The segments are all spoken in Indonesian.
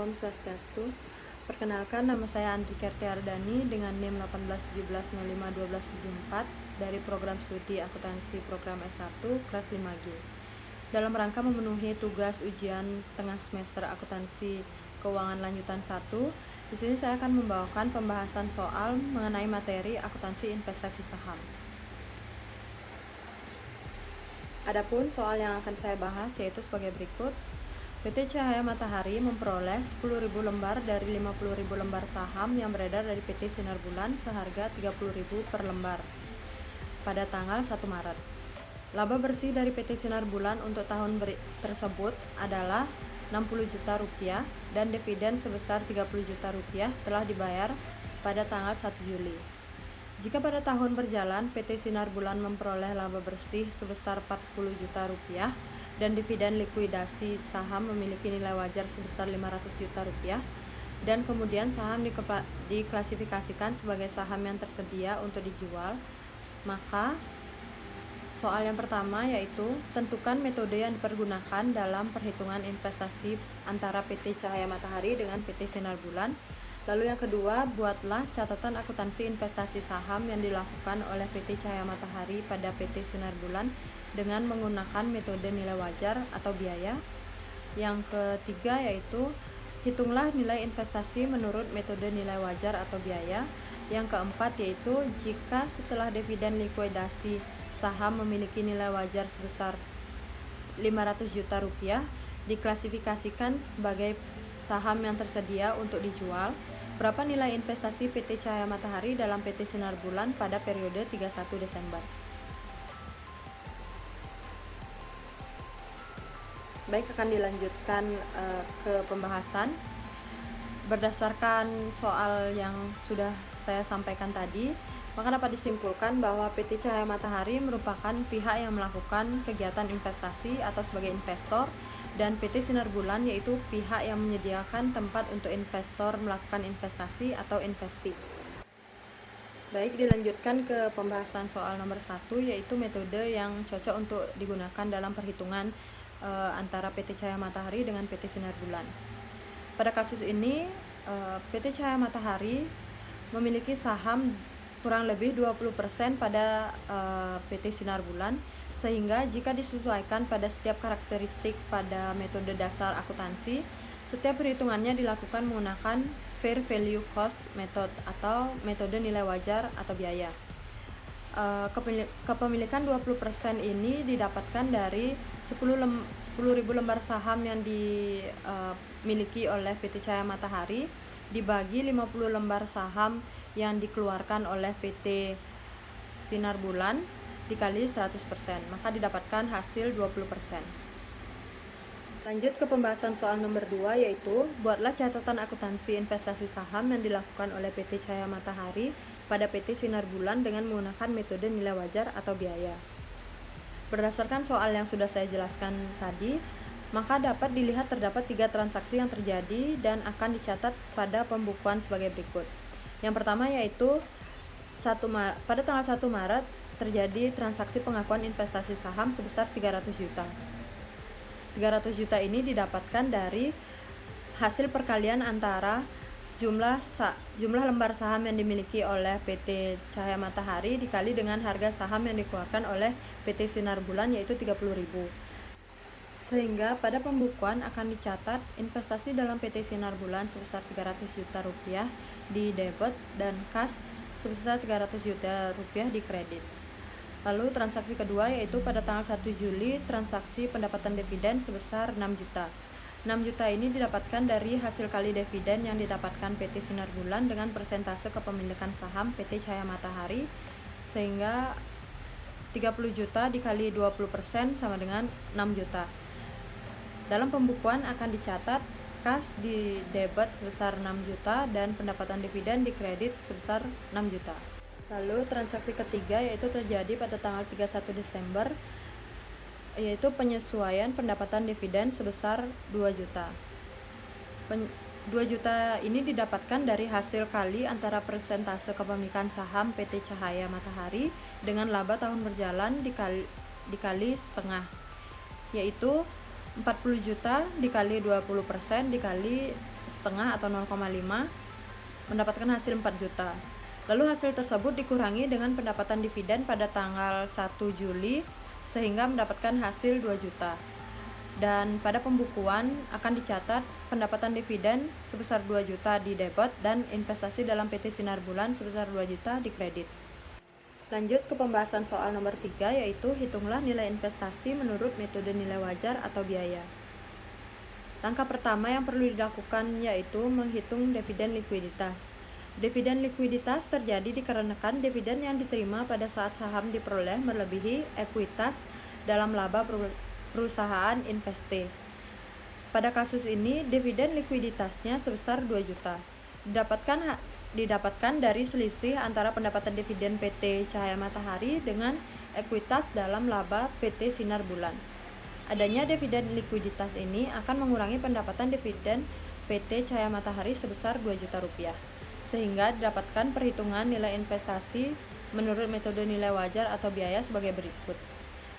Om Swastiastu. Perkenalkan, nama saya Andri Kertiardani dengan NIM 1817051274 dari program studi akuntansi program S1 kelas 5G. Dalam rangka memenuhi tugas ujian tengah semester akuntansi keuangan lanjutan 1, di sini saya akan membawakan pembahasan soal mengenai materi akuntansi investasi saham. Adapun soal yang akan saya bahas yaitu sebagai berikut. PT Cahaya Matahari memperoleh 10.000 lembar dari 50.000 lembar saham yang beredar dari PT Sinar Bulan seharga 30.000 per lembar pada tanggal 1 Maret. Laba bersih dari PT Sinar Bulan untuk tahun tersebut adalah 60 juta rupiah dan dividen sebesar 30 juta rupiah telah dibayar pada tanggal 1 Juli. Jika pada tahun berjalan PT Sinar Bulan memperoleh laba bersih sebesar 40 juta rupiah dan dividen likuidasi saham memiliki nilai wajar sebesar 500 juta rupiah dan kemudian saham diklasifikasikan sebagai saham yang tersedia untuk dijual, maka soal yang pertama yaitu tentukan metode yang dipergunakan dalam perhitungan investasi antara PT Cahaya Matahari dengan PT Sinar Bulan. Lalu yang kedua, buatlah catatan akuntansi investasi saham yang dilakukan oleh PT Cahaya Matahari pada PT Sinar Bulan dengan menggunakan metode nilai wajar atau biaya. Yang ketiga yaitu hitunglah nilai investasi menurut metode nilai wajar atau biaya. Yang keempat yaitu jika setelah dividen likuidasi saham memiliki nilai wajar sebesar 500 juta rupiah diklasifikasikan sebagai saham yang tersedia untuk dijual, berapa nilai investasi PT Cahaya Matahari dalam PT Sinar Bulan pada periode 31 Desember. Baik, akan dilanjutkan ke pembahasan. Berdasarkan soal yang sudah saya sampaikan tadi, maka dapat disimpulkan bahwa PT Cahaya Matahari merupakan pihak yang melakukan kegiatan investasi atau sebagai investor, dan PT Sinar Bulan yaitu pihak yang menyediakan tempat untuk investor melakukan investasi atau investi. Baik, dilanjutkan ke pembahasan soal nomor 1 yaitu metode yang cocok untuk digunakan dalam perhitungan antara PT Cahaya Matahari dengan PT Sinar Bulan. Pada kasus ini PT Cahaya Matahari memiliki saham kurang lebih 20% pada PT Sinar Bulan, sehingga jika disesuaikan pada setiap karakteristik pada metode dasar akuntansi, setiap perhitungannya dilakukan menggunakan fair value cost method atau metode nilai wajar atau biaya. Kepemilikan 20% ini didapatkan dari 10.000 lembar saham yang dimiliki oleh PT Cahaya Matahari dibagi 50 lembar saham yang dikeluarkan oleh PT Sinar Bulan dikali 100%, maka didapatkan hasil 20%. Lanjut ke pembahasan soal nomor 2 yaitu buatlah catatan akuntansi investasi saham yang dilakukan oleh PT Cahaya Matahari pada PT Sinar Bulan dengan menggunakan metode nilai wajar atau biaya. Berdasarkan soal yang sudah saya jelaskan tadi, maka dapat dilihat terdapat 3 transaksi yang terjadi dan akan dicatat pada pembukuan sebagai berikut. Yang pertama yaitu pada tanggal 1 Maret terjadi transaksi pengakuan investasi saham sebesar 300 juta. 300 juta ini didapatkan dari hasil perkalian antara jumlah lembar saham yang dimiliki oleh PT Cahaya Matahari dikali dengan harga saham yang dikeluarkan oleh PT Sinar Bulan yaitu 30.000. Sehingga pada pembukuan akan dicatat investasi dalam PT Sinar Bulan sebesar 300 juta rupiah di debit dan kas sebesar 300 juta rupiah di kredit. Lalu transaksi kedua yaitu pada tanggal 1 Juli transaksi pendapatan dividen sebesar 6 juta. 6 juta ini didapatkan dari hasil kali dividen yang didapatkan PT Sinar Bulan dengan persentase kepemilikan saham PT Cahaya Matahari, sehingga 30 juta dikali 20% sama dengan 6 juta. Dalam pembukuan akan dicatat kas di debit sebesar 6 juta dan pendapatan dividen di kredit sebesar 6 juta. Lalu transaksi ketiga yaitu terjadi pada tanggal 31 Desember yaitu penyesuaian pendapatan dividen sebesar 2 juta. 2 juta ini didapatkan dari hasil kali antara persentase kepemilikan saham PT Cahaya Matahari dengan laba tahun berjalan dikali setengah, yaitu 40 juta dikali 20% dikali setengah atau 0,5 mendapatkan hasil 4 juta. Lalu hasil tersebut dikurangi dengan pendapatan dividen pada tanggal 1 Juli sehingga mendapatkan hasil 2 juta. Dan pada pembukuan akan dicatat pendapatan dividen sebesar 2 juta di debit dan investasi dalam PT Sinar Bulan sebesar 2 juta di kredit. Lanjut ke pembahasan soal nomor 3, yaitu hitunglah nilai investasi menurut metode nilai wajar atau biaya. Langkah pertama yang perlu dilakukan yaitu menghitung dividen likuiditas. Dividen likuiditas terjadi dikarenakan dividen yang diterima pada saat saham diperoleh melebihi ekuitas dalam laba perusahaan investasi. Pada kasus ini, dividen likuiditasnya sebesar 2 juta. Didapatkan dari selisih antara pendapatan dividen PT Cahaya Matahari dengan ekuitas dalam laba PT Sinar Bulan. Adanya dividen likuiditas ini akan mengurangi pendapatan dividen PT Cahaya Matahari sebesar 2 juta rupiah, sehingga didapatkan perhitungan nilai investasi menurut metode nilai wajar atau biaya sebagai berikut.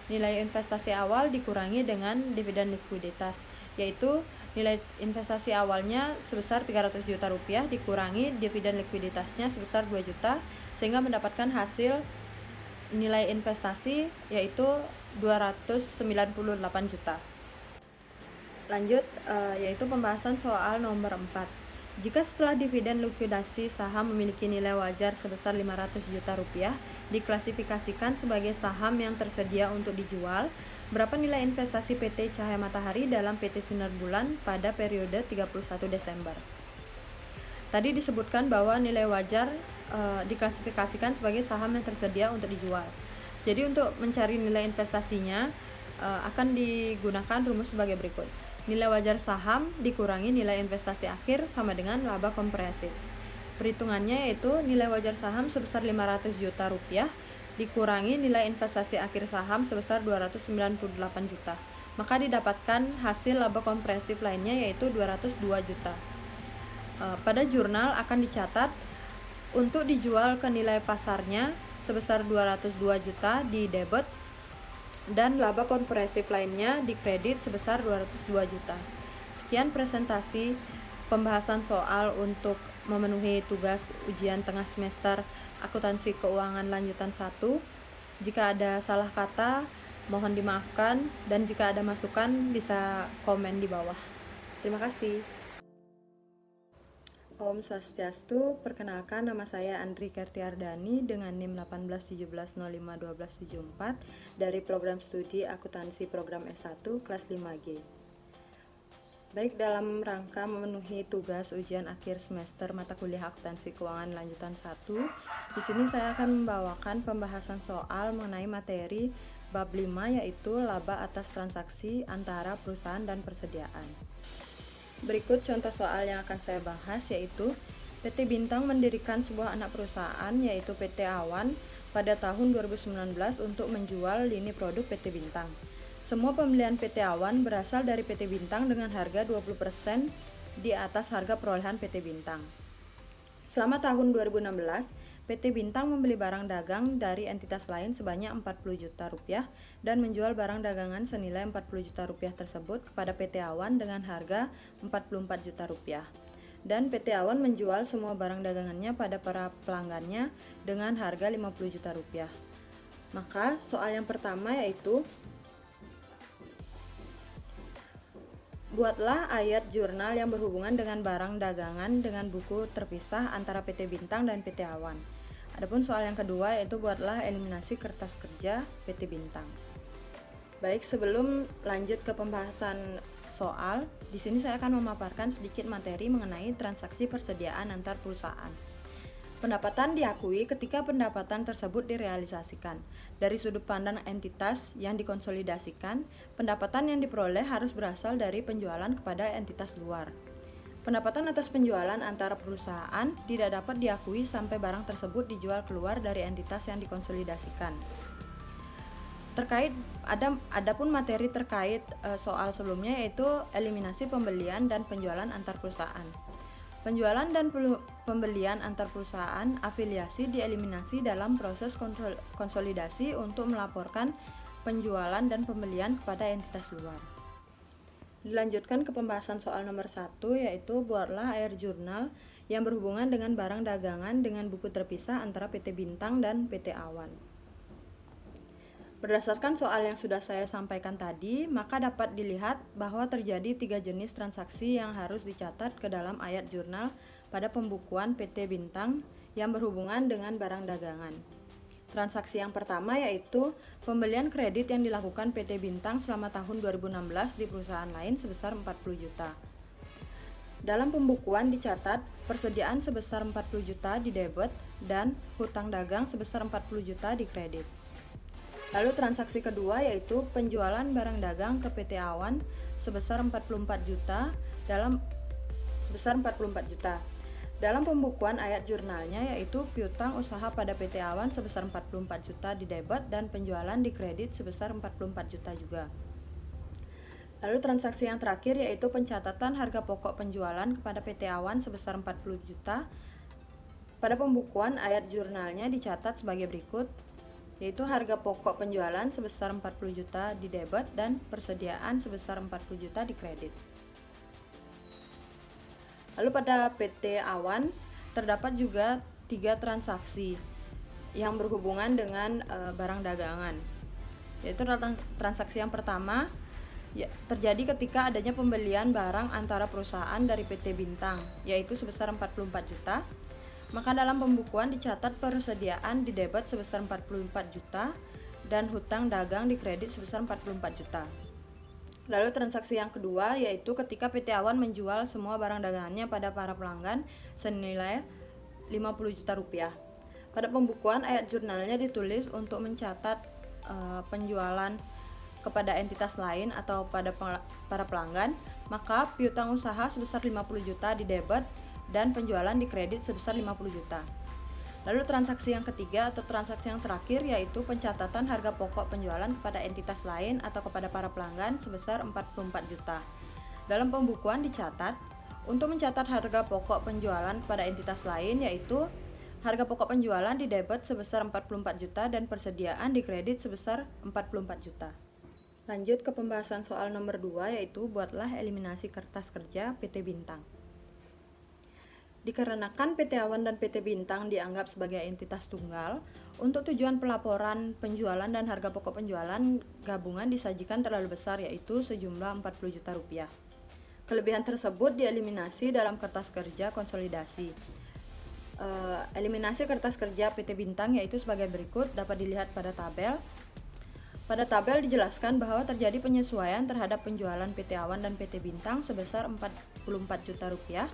Nilai investasi awal dikurangi dengan dividen likuiditas, yaitu nilai investasi awalnya sebesar 300 juta rupiah dikurangi dividen likuiditasnya sebesar 2 juta sehingga mendapatkan hasil nilai investasi yaitu 298 juta. Lanjut yaitu pembahasan soal nomor 4. Jika setelah dividen likuidasi saham memiliki nilai wajar sebesar 500 juta rupiah diklasifikasikan sebagai saham yang tersedia untuk dijual, berapa nilai investasi PT Cahaya Matahari dalam PT Sinar Bulan pada periode 31 Desember? Tadi disebutkan bahwa nilai wajar diklasifikasikan sebagai saham yang tersedia untuk dijual. Jadi untuk mencari nilai investasinya akan digunakan rumus sebagai berikut. Nilai wajar saham dikurangi nilai investasi akhir sama dengan laba komprehensif. Perhitungannya yaitu nilai wajar saham sebesar 500 juta rupiah dikurangi nilai investasi akhir saham sebesar 298 juta. Maka didapatkan hasil laba komprehensif lainnya yaitu 202 juta. Pada jurnal akan dicatat untuk dijual ke nilai pasarnya sebesar 202 juta di debit dan laba komprehensif lainnya di kredit sebesar 202 juta. Sekian presentasi pembahasan soal untuk memenuhi tugas ujian tengah semester akuntansi keuangan lanjutan 1. Jika ada salah kata, mohon dimaafkan, dan jika ada masukan bisa komen di bawah. Terima kasih. Om Swastiastu, perkenalkan nama saya Andri Kertiardani dengan NIM 1817051274 dari program studi akuntansi program S1 kelas 5G. Baik, dalam rangka memenuhi tugas ujian akhir semester mata kuliah akuntansi keuangan lanjutan 1, di sini saya akan membawakan pembahasan soal mengenai materi bab 5 yaitu laba atas transaksi antara perusahaan dan persediaan. Berikut contoh soal yang akan saya bahas yaitu PT Bintang mendirikan sebuah anak perusahaan yaitu PT Awan pada tahun 2019 untuk menjual lini produk PT Bintang. Semua pembelian PT Awan berasal dari PT Bintang dengan harga 20% di atas harga perolehan PT Bintang. Selama tahun 2016, PT Bintang membeli barang dagang dari entitas lain sebanyak 40 juta rupiah dan menjual barang dagangan senilai 40 juta rupiah tersebut kepada PT Awan dengan harga 44 juta rupiah. Dan PT Awan menjual semua barang dagangannya pada para pelanggannya dengan harga 50 juta rupiah. Maka soal yang pertama yaitu buatlah ayat jurnal yang berhubungan dengan barang dagangan dengan buku terpisah antara PT Bintang dan PT Awan. Adapun soal yang kedua yaitu buatlah eliminasi kertas kerja PT Bintang. Baik, sebelum lanjut ke pembahasan soal, di sini saya akan memaparkan sedikit materi mengenai transaksi persediaan antar perusahaan. Pendapatan diakui ketika pendapatan tersebut direalisasikan. Dari sudut pandang entitas yang dikonsolidasikan, pendapatan yang diperoleh harus berasal dari penjualan kepada entitas luar. Pendapatan atas penjualan antara perusahaan tidak dapat diakui sampai barang tersebut dijual keluar dari entitas yang dikonsolidasikan. Adapun materi terkait soal sebelumnya yaitu eliminasi pembelian dan penjualan antar perusahaan. Penjualan dan pembelian antar perusahaan afiliasi dieliminasi dalam proses konsolidasi untuk melaporkan penjualan dan pembelian kepada entitas luar. Dilanjutkan ke pembahasan soal nomor 1, yaitu buatlah air jurnal yang berhubungan dengan barang dagangan dengan buku terpisah antara PT Bintang dan PT Awan. Berdasarkan soal yang sudah saya sampaikan tadi, maka dapat dilihat bahwa terjadi 3 jenis transaksi yang harus dicatat ke dalam ayat jurnal pada pembukuan PT Bintang yang berhubungan dengan barang dagangan. Transaksi yang pertama yaitu pembelian kredit yang dilakukan PT Bintang selama tahun 2016 di perusahaan lain sebesar 40 juta. Dalam pembukuan dicatat persediaan sebesar 40 juta di debit dan hutang dagang sebesar 40 juta di kredit. Lalu transaksi kedua yaitu penjualan barang dagang ke PT Awan sebesar 44 juta. Dalam pembukuan ayat jurnalnya yaitu piutang usaha pada PT Awan sebesar 44 juta di debit dan penjualan di kredit sebesar 44 juta juga. Lalu transaksi yang terakhir yaitu pencatatan harga pokok penjualan kepada PT Awan sebesar 40 juta. Pada pembukuan ayat jurnalnya dicatat sebagai berikut, yaitu harga pokok penjualan sebesar 40 juta di debit dan persediaan sebesar 40 juta di kredit. Lalu pada PT Awan terdapat juga 3 transaksi yang berhubungan dengan barang dagangan. Yaitu transaksi yang pertama terjadi ketika adanya pembelian barang antara perusahaan dari PT Bintang, yaitu sebesar 44 juta. Maka dalam pembukuan dicatat persediaan di debit sebesar 44 juta dan hutang dagang di kredit sebesar 44 juta. Lalu transaksi yang kedua yaitu ketika PT Awan menjual semua barang dagangannya pada para pelanggan senilai 50 juta rupiah. Pada pembukuan ayat jurnalnya ditulis untuk mencatat penjualan kepada entitas lain atau pada para pelanggan, maka piutang usaha sebesar 50 juta di debit dan penjualan di kredit sebesar 50 juta. Lalu transaksi yang ketiga atau transaksi yang terakhir yaitu pencatatan harga pokok penjualan kepada entitas lain atau kepada para pelanggan sebesar 44 juta. Dalam pembukuan dicatat, untuk mencatat harga pokok penjualan kepada entitas lain yaitu harga pokok penjualan di debit sebesar 44 juta dan persediaan di kredit sebesar 44 juta. Lanjut ke pembahasan soal nomor 2 yaitu buatlah eliminasi kertas kerja PT Bintang. Dikarenakan PT Awan dan PT Bintang dianggap sebagai entitas tunggal, untuk tujuan pelaporan penjualan dan harga pokok penjualan gabungan disajikan terlalu besar yaitu sejumlah 40 juta rupiah. Kelebihan tersebut dieliminasi dalam kertas kerja konsolidasi. Eliminasi kertas kerja PT Bintang yaitu sebagai berikut, dapat dilihat pada tabel. Pada tabel dijelaskan bahwa terjadi penyesuaian terhadap penjualan PT Awan dan PT Bintang sebesar 44 juta rupiah.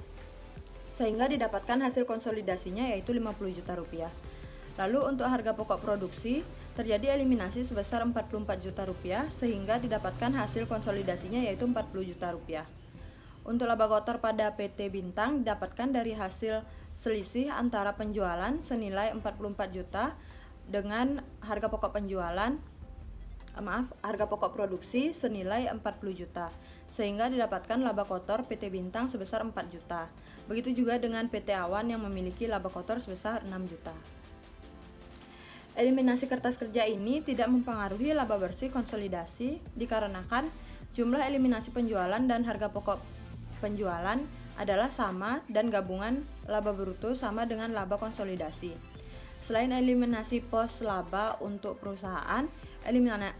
Sehingga didapatkan hasil konsolidasinya yaitu 50 juta rupiah. Lalu untuk harga pokok produksi terjadi eliminasi sebesar 44 juta rupiah sehingga didapatkan hasil konsolidasinya yaitu 40 juta rupiah. Untuk laba kotor pada PT Bintang didapatkan dari hasil selisih antara penjualan senilai 44 juta dengan harga pokok harga pokok produksi senilai 40 juta sehingga didapatkan laba kotor PT Bintang sebesar 4 juta. Begitu juga dengan PT Awan yang memiliki laba kotor sebesar 6 juta. Eliminasi kertas kerja ini tidak mempengaruhi laba bersih konsolidasi dikarenakan jumlah eliminasi penjualan dan harga pokok penjualan adalah sama dan gabungan laba bruto sama dengan laba konsolidasi. Selain eliminasi pos laba untuk perusahaan,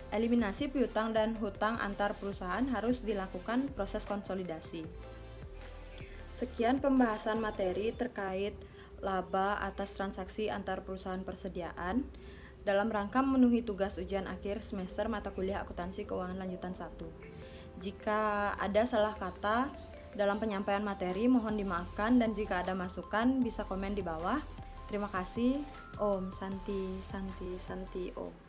eliminasi piutang dan hutang antar perusahaan harus dilakukan proses konsolidasi. Sekian pembahasan materi terkait laba atas transaksi antar perusahaan persediaan dalam rangka memenuhi tugas ujian akhir semester mata kuliah akuntansi keuangan lanjutan 1. Jika ada salah kata dalam penyampaian materi mohon dimaafkan dan jika ada masukan bisa komen di bawah. Terima kasih. Om Santi Santi Santi Om.